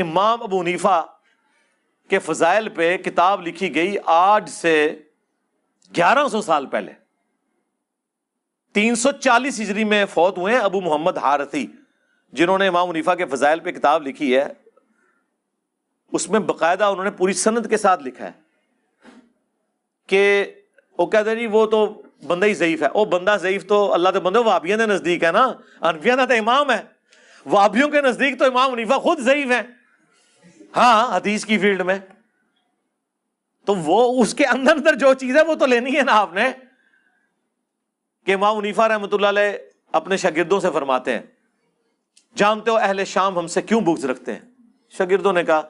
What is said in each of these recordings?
امام ابو حنیفہ کے فضائل پہ کتاب لکھی گئی آج سے 1100 سال پہلے. 340 ہجری میں فوت ہوئے ہیں ابو محمد حارثی، جنہوں نے امام حنیفہ کے فضائل پہ کتاب لکھی ہے. اس میں باقاعدہ انہوں نے پوری سند کے ساتھ لکھا ہے کہ وہ کہتے ہیں جی وہ تو بندہ ہی ضعیف ہے. وہ بندہ ضعیف تو اللہ کے بندے وہابیوں کے نزدیک ہے نا، حنفیہ کا تو امام ہے. وہابیوں کے نزدیک تو امام حنیفہ خود ضعیف ہے، ہاں حدیث کی فیلڈ میں. تو وہ اس کے اندر جو چیز ہے وہ تو لینی ہے نا آپ نے. کہ امام حنیفہ رحمۃ اللہ علیہ اپنے شاگردوں سے فرماتے ہیں، جانتے ہو اہل شام ہم سے کیوں بغض رکھتے ہیں؟ شاگردوں نے کہا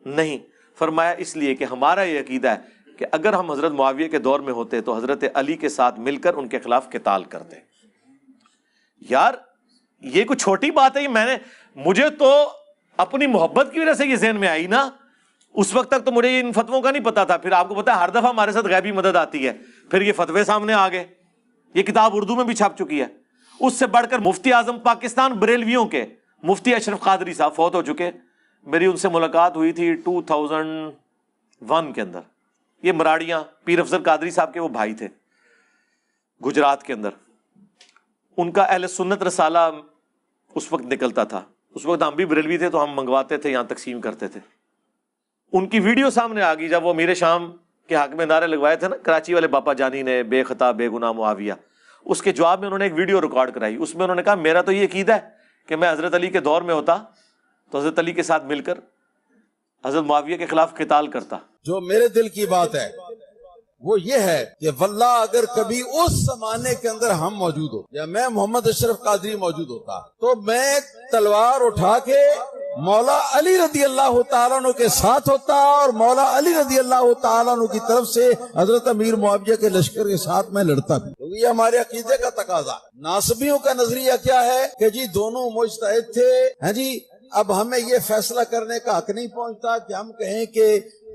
نہیں. فرمایا اس لیے کہ ہمارا یہ عقیدہ ہے کہ اگر ہم حضرت معاویہ کے دور میں ہوتے تو حضرت علی کے ساتھ مل کر ان کے خلاف قتال کرتے. یار یہ کوئی چھوٹی بات ہے. مجھے تو اپنی محبت کی وجہ سے یہ ذہن میں آئی نا. اس وقت تک تو مجھے ان فتووں کا نہیں پتا تھا. پھر آپ کو پتا ہے ہر دفعہ ہمارے ساتھ غیبی مدد آتی ہے، پھر یہ فتوے سامنے آ گئے. یہ کتاب اردو میں بھی چھپ چکی ہے. اس سے بڑھ کر مفتی اعظم پاکستان بریلویوں کے مفتی اشرف قادری صاحب فوت ہو چکے. میری ان سے ملاقات ہوئی تھی 2001 کے اندر. یہ مراڑیاں پیر افضل قادری صاحب کے وہ بھائی تھے گجرات کے اندر. ان کا اہل سنت رسالہ اس وقت نکلتا تھا. اس وقت ہم بھی بریلوی تھے تو ہم منگواتے تھے، یہاں تقسیم کرتے تھے. ان کی ویڈیو سامنے آ گئی جب وہ امیر شام کے حق میں نعرے لگوائے تھے نا کراچی والے باپا جانی نے، بے خطا بے گناہ معاویہ. اس کے جواب میں انہوں نے ایک ویڈیو ریکارڈ کرائی. اس میں انہوں نے کہا میرا تو یہ عقیدہ ہے کہ میں حضرت علی کے دور میں ہوتا تو حضرت علی کے ساتھ مل کر حضرت معاویہ کے خلاف قتال کرتا. جو میرے دل کی بات ہے وہ یہ ہے کہ واللہ اگر کبھی اس زمانے کے اندر ہم موجود ہو یا میں محمد اشرف قادری موجود ہوتا تو میں تلوار اٹھا کے مولا علی رضی اللہ تعالیٰ عنہ کے ساتھ ہوتا اور مولا علی رضی اللہ تعالیٰ عنہ کی طرف سے حضرت امیر معاویہ کے لشکر کے ساتھ میں لڑتا بھی. کیونکہ یہ ہمارے عقیدے کا تقاضا. ناصبیوں کا نظریہ کیا ہے کہ جی دونوں مجتہد تھے. ہاں جی اب ہمیں یہ فیصلہ کرنے کا حق نہیں پہنچتا کہ ہم کہیں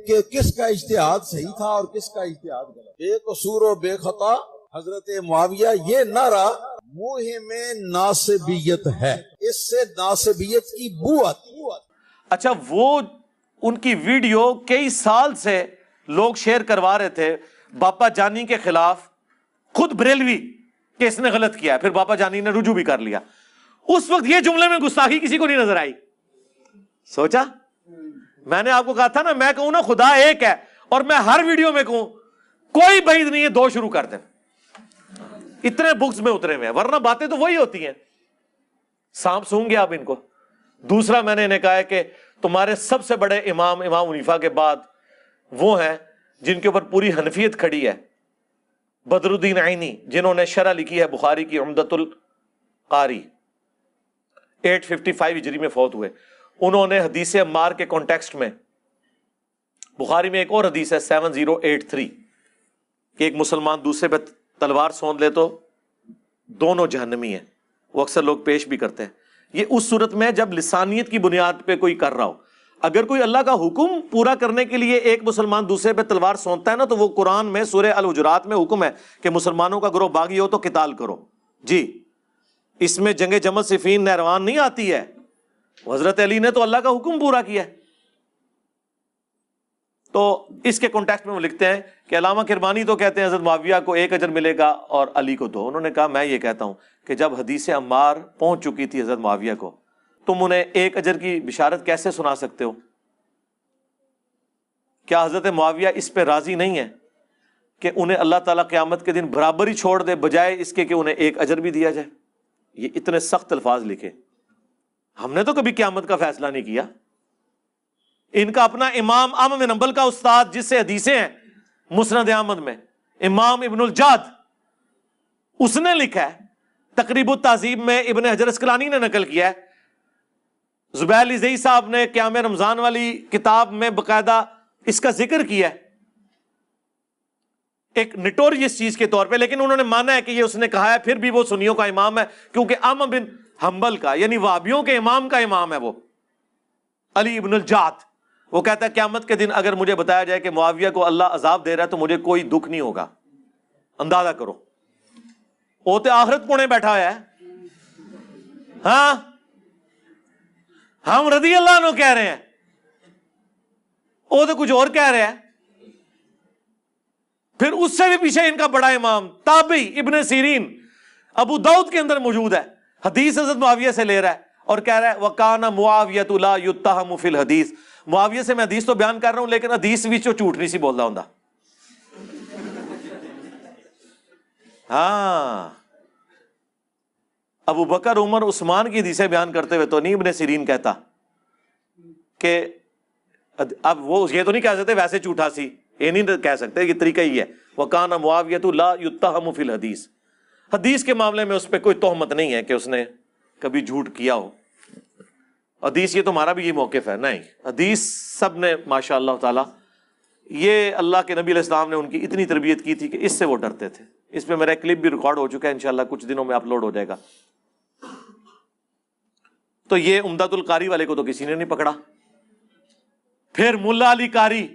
کہ کس کا اجتہاد صحیح تھا اور کس کا اجتہاد غلط. بے قصور و بے خطا حضرت معاویہ یہ نعرہ مہم ناصبیت ہے. اس سے ناصبیت کی بو آتی. اچھا وہ ان کی ویڈیو کئی سال سے لوگ شیئر کروا رہے تھے باپا جانی کے خلاف، خود بریلوی کہ اس نے غلط کیا ہے. پھر باپا جانی نے رجوع بھی کر لیا. اس وقت یہ جملے میں گستاخی کسی کو نہیں نظر آئی. سوچا میں نے آپ کو کہا تھا نا، میں کہوں نا خدا ایک ہے اور میں ہر ویڈیو میں کہوں کوئی بعید نہیں ہے دو شروع کر دیں. اتنے بکس میں اترے ہوئے ہیں، ورنہ باتیں تو وہی ہوتی ہیں. سانپ سونگ گے آپ ان کو. دوسرا میں نے انہیں کہا ہے کہ تمہارے سب سے بڑے امام حنیفہ کے بعد وہ ہیں جن کے اوپر پوری حنفیت کھڑی ہے، بدر الدین عینی، جنہوں نے شرح لکھی ہے بخاری کی عمدۃ القاری. 855 ہجری میں فوت ہوئے. انہوں نے حدیث عمار کے کانٹیکسٹ میں، بخاری میں ایک اور حدیث ہے 7083 کہ ایک مسلمان دوسرے پہ تلوار سونت لے تو دونوں جہنمی ہیں. وہ اکثر لوگ پیش بھی کرتے ہیں. یہ اس صورت میں جب لسانیت کی بنیاد پہ کوئی کر رہا ہو. اگر کوئی اللہ کا حکم پورا کرنے کے لیے ایک مسلمان دوسرے پہ تلوار سونتتا ہے نا تو وہ قرآن میں سورہ الحجرات میں حکم ہے کہ مسلمانوں کا گروہ باغی ہو تو قتال کرو. جی اس میں جنگ جمل صفین نہروان نہیں آتی ہے. حضرت علی نے تو اللہ کا حکم پورا کیا ہے. تو اس کے کانٹیکسٹ میں وہ لکھتے ہیں کہ علامہ کرمانی تو کہتے ہیں حضرت معاویہ کو 1 اجر ملے گا اور علی کو 2. انہوں نے کہا میں یہ کہتا ہوں کہ جب حدیث عمار پہنچ چکی تھی حضرت معاویہ کو، تم انہیں 1 اجر کی بشارت کیسے سنا سکتے ہو؟ کیا حضرت معاویہ اس پہ راضی نہیں ہے کہ انہیں اللہ تعالیٰ قیامت کے دن برابر ہی چھوڑ دے بجائے اس کے کہ انہیں 1 اجر بھی دیا جائے؟ یہ اتنے سخت الفاظ لکھے. ہم نے تو کبھی قیامت کا فیصلہ نہیں کیا. ان کا اپنا امام احمد بن حنبل کا استاد جس سے حدیثیں ہیں مسند احمد میں، امام ابن الجاد، اس نے لکھا ہے. تقریب التہذیب میں ابن حجر اسقلانی نے نقل کیا ہے. زبیر علی زئی صاحب نے قیام رمضان والی کتاب میں باقاعدہ اس کا ذکر کیا ہے ایک نٹوریس چیز کے طور پہ. لیکن انہوں نے مانا ہے کہ یہ اس نے کہا ہے، پھر بھی وہ سنیوں کا امام ہے کیونکہ احمد بن حنبل کا یعنی وہابیوں کے امام کا امام ہے وہ علی ابن الجعد. وہ کہتا ہے قیامت کے دن اگر مجھے بتایا جائے کہ معاویہ کو اللہ عذاب دے رہا ہے تو مجھے کوئی دکھ نہیں ہوگا. اندازہ کرو، وہ تو آخرت پونے بیٹھا ہوا ہے. ہاں ہم رضی اللہ عنہ کہہ رہے ہیں وہ تو کچھ اور کہہ رہے ہیں. پھر اس سے بھی پیچھے ان کا بڑا امام تابعی ابن سیرین ابو داؤد کے اندر موجود ہے, حدیث حضرت معاویہ سے لے رہا ہے اور کہہ رہا ہے وَقَانَ مُعَاوِيَةُ لَا يُتَّهَمُ فِي الْحَدِيثِ, معاویہ سے میں حدیث تو بیان کر رہا ہوں لیکن حدیث بھی جو جھوٹ نہیں سی بول رہا ہوں. ہاں, ابو بکر عمر عثمان کی حدیثیں بیان کرتے ہوئے تو نہیں ابن سیرین کہتا کہ اب وہ یہ تو نہیں کہہ سکتے ویسے جھوٹا سی, یہ نہیں کہہ سکتے, یہ طریقہ ہی ہے وَقَانَ مُعَاوِيَةُ لَا يُتَّهَمُ فِي الْحَدِيثِ. حدیث کے معاملے میں اس پہ کوئی تہمت نہیں ہے کہ اس نے کبھی جھوٹ کیا ہو. حدیث یہ تمہارا بھی یہ موقف ہے نہیں, حدیث سب نے ماشاء اللہ تعالی, یہ اللہ کے نبی علیہ السلام نے ان کی اتنی تربیت کی تھی کہ اس سے وہ ڈرتے تھے. اس پہ میرا کلپ بھی ریکارڈ ہو چکا ہے, انشاءاللہ کچھ دنوں میں اپلوڈ ہو جائے گا. تو یہ عمدۃ القاری والے کو تو کسی نے نہیں پکڑا. پھر ملا علی قاری,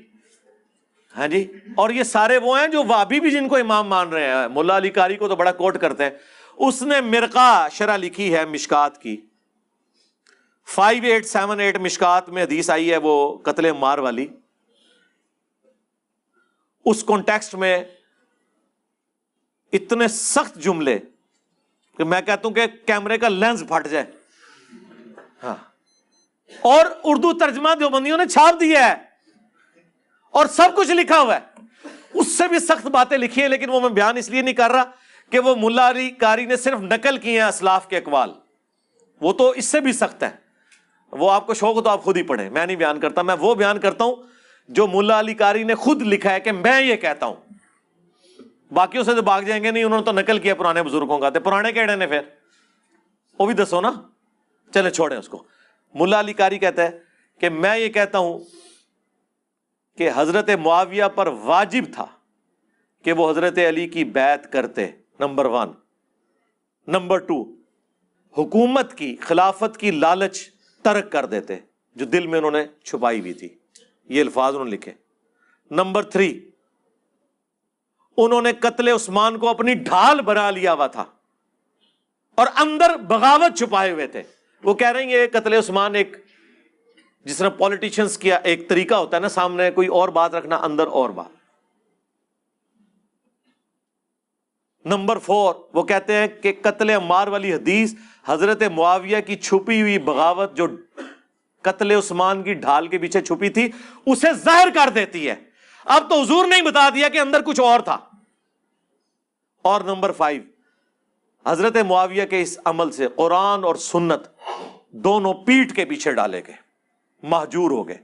ہاں جی, اور یہ سارے وہ ہیں جو وہابی بھی جن کو امام مان رہے ہیں. ملا علی قاری کو تو بڑا کوٹ کرتے ہیں, اس نے مرقہ شرح لکھی ہے مشکات کی, 5878 مشکات میں حدیث آئی ہے وہ قتل عمار والی. اس کانٹیکسٹ میں اتنے سخت جملے کہ میں کہتا ہوں کہ کیمرے کا لینز پھٹ جائے. ہاں, اور اردو ترجمہ دیوبندیوں نے چھاپ دیا ہے اور سب کچھ لکھا ہوا ہے. اس سے بھی سخت باتیں لکھی ہیں, لیکن وہ میں بیان اس لیے نہیں کر رہا کہ وہ ملا علی قاری نے صرف نقل کیے ہیں اسلاف کے اقوال, وہ تو اس سے بھی سخت ہے. وہ آپ کو شوق ہو تو آپ خود ہی پڑھیں, میں نہیں بیان کرتا. میں وہ بیان کرتا ہوں جو ملا علی قاری نے خود لکھا ہے کہ میں یہ کہتا ہوں. باقیوں سے تو بھاگ جائیں گے نہیں, انہوں نے تو نقل کیا پرانے بزرگوں کا. پرانے کہڑے نے پھر وہ بھی دسو نا, چلے چھوڑیں اس کو. ملا علی قاری کہتا ہے کہ میں یہ کہتا ہوں کہ حضرت معاویہ پر واجب تھا کہ وہ حضرت علی کی بیعت کرتے, نمبر 1. نمبر 2, حکومت کی خلافت کی لالچ ترک کر دیتے جو دل میں انہوں نے چھپائی ہوئی تھی. یہ الفاظ انہوں نے لکھے. نمبر 3, انہوں نے قتل عثمان کو اپنی ڈھال بنا لیا ہوا تھا اور اندر بغاوت چھپائے ہوئے تھے. وہ کہہ رہے ہیں یہ قتل عثمان ایک جس طرح پولیٹیشنز کیا ایک طریقہ ہوتا ہے نا, سامنے کوئی اور بات رکھنا اندر اور بات. نمبر 4, وہ کہتے ہیں کہ قتل عمار والی حدیث حضرت معاویہ کی چھپی ہوئی بغاوت جو قتل عثمان کی ڈھال کے پیچھے چھپی تھی اسے ظاہر کر دیتی ہے. اب تو حضور نے ہی بتا دیا کہ اندر کچھ اور تھا. اور نمبر 5, حضرت معاویہ کے اس عمل سے قرآن اور سنت دونوں پیٹھ کے پیچھے ڈالے گئے, مہجور ہو گئے.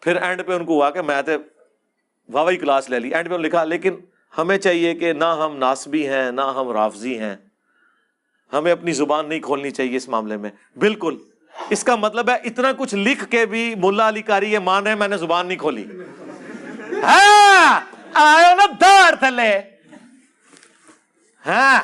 پھر اینڈ پہ ان کو ہوا کہ میں تو واوی کلاس لے لی. اینڈ پہ لکھا لیکن ہمیں چاہیے کہ نہ ہم ناسبی ہیں نہ ہم رافضی ہیں, ہمیں اپنی زبان نہیں کھولنی چاہیے اس معاملے میں. بالکل, اس کا مطلب ہے اتنا کچھ لکھ کے بھی ملا علی قاری یہ مان رہے ہیں میں نے زبان نہیں کھولی. ہاں آئے نا دار تھلے. ہاں